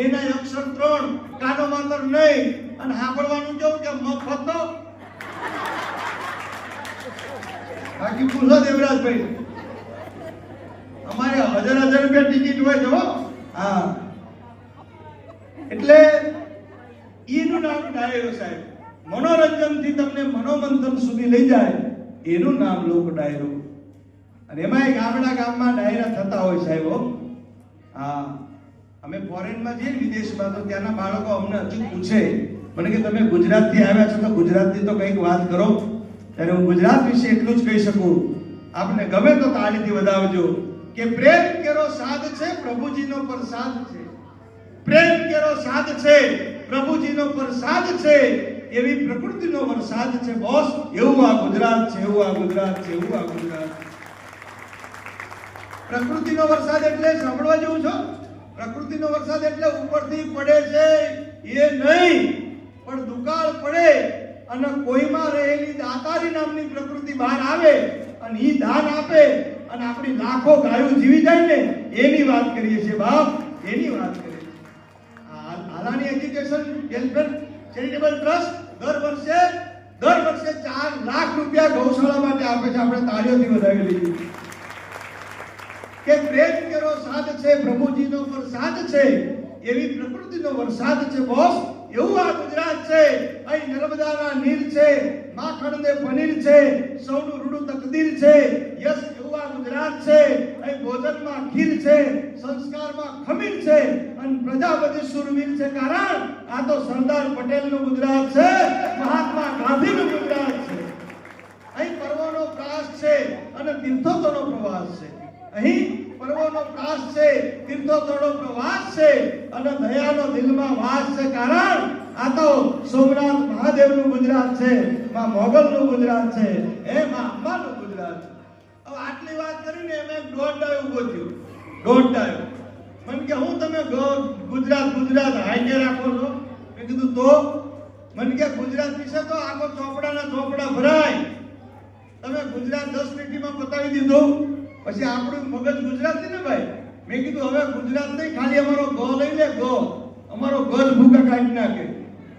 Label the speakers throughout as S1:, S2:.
S1: એના અક્ષર 3, કાનો માતર નહીં, અને સાંભળવાનું કેવું કે મફત. બાકી પૂછો દેવરાજભાઈ, અમારે 1000 રૂપિયા ટિકિટ હોય જો. હા, એટલે એનું નામ ડાયરો સાહેબ. મનોરંજનથી તમને મનોમંથન સુધી લઈ જાય એનું નામ લોક ડાયરો. અને એમાં ગામમાં ડાયરા થતા હોય સાહેબ. હા, અમે ફોરેનમાં જઈએ વિદેશમાં, તો ત્યાંના બાળકો અમને હજુ પૂછે મને કે તમે ગુજરાતથી આવ્યા છો તો ગુજરાતની તો કંઈક વાત કરો. ત્યારે હું ગુજરાત વિશે એટલું જ કહી શકું, આપને ગમે તો તાળીથી વધાવજો કે પ્રેમ કેરો સાદ છે, પ્રભુજીનો પ્રસાદ છે. પ્રેમ કેરો સાદ છે, પ્રભુજીનો પ્રસાદ છે. એવી પ્રકૃતિનો વરસાદ છે બોસ. એવું આ ગુજરાત છે, એવું આ ગુજરાત છે, એવું આ ગુજરાત. પ્રકૃતિનો વરસાદ એટલે સાંભળવા જેવું છો. પ્રકૃતિનો વરસાદ એટલે ઉપરથી પડે છે એ નહીં, પણ દુકાળ પડે અને કોઈમાં રહેલી દાતારી નામની પ્રકૃતિ બહાર આવે અને ઈ દાન આપે અને આપણી લાખો ગાયો જીવી જાય ને, એની વાત કરીએ છીએ બાપ, એની વાત કરીએ છીએ. આલાની એજ્યુકેશન વેલફેર ચેરિટેબલ ટ્રસ્ટ દર વર્ષે 4 લાખ રૂપિયા ગૌશાળા માટે આપે છે. આપણે તાળીઓથી વધાવી લઈએ કે પ્રેમ કેરો સાદ છે, પ્રભુજીનો વરસાદ છે. એવી પ્રકૃતિનો વરસાદ છે બોસ. એવું આ ગુજરાત છે. અહીં નર્મદાના નીર છે, માખણ ને પનીર છે, સૌનું રૂડું તકદીર છે. યસ, એવું આ ગુજરાત છે. અહીં ભોજનમાં ખીર છે, સંસ્કારમાં ખમીર છે, અને પ્રજાપતિ સુરવીર છે. કારણ આ તો સરદાર પટેલનું ગુજરાત છે, મહાત્મા ગાંધીનું ગુજરાત છે. અહીં પર્વોનો પ્રાસ છે અને તીર્થોત્તરનો પ્રવાસ છે. અહીં પર્વોનો પ્રાસ છે, તીર્થોત્તરનો પ્રવાસ છે, અને દયાનો દિલમાં વાસ છે. કારણ આ તો સોમનાથ મહાદેવનું ગુજરાત છે, માં મોગલનું ગુજરાત છે, એ માં અંબાનું ગુજરાત છે. હવે આટલી વાત કરીને મેં દોઢ ડાયો ઉભો થયો. દોઢ ડાયો મને કે હું તમે ગુજરાત હાઈકે રાખો છો. મેં કીધું તો મને કે ગુજરાત વિશે તો આખો ચોપડા ભરાય. તમે ગુજરાત 10 મિનિટમાં પતાવી દીધું, પછી આપણું મગજ ગુજરાતી ને ભાઈ. મેં કીધું હવે ગુજરાત નહીં, ખાલી અમારો ગો લઈ લે, ગો અમારો ગજ ભૂકા કાઢી નાખે.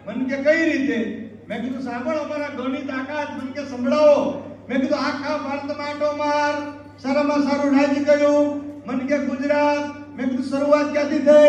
S1: મને કે કઈ રીતે? મેં કીધું સાંભળ અમારા ગોની તાકાત. મને કે સંભળાવો. મેં કીધું આખા ભારતમાં આટો માર, સારામાં સારું રાજ્ય કયું? મને કે ગુજરાત. મેં કીધું શરૂઆત ક્યાંથી થઈ?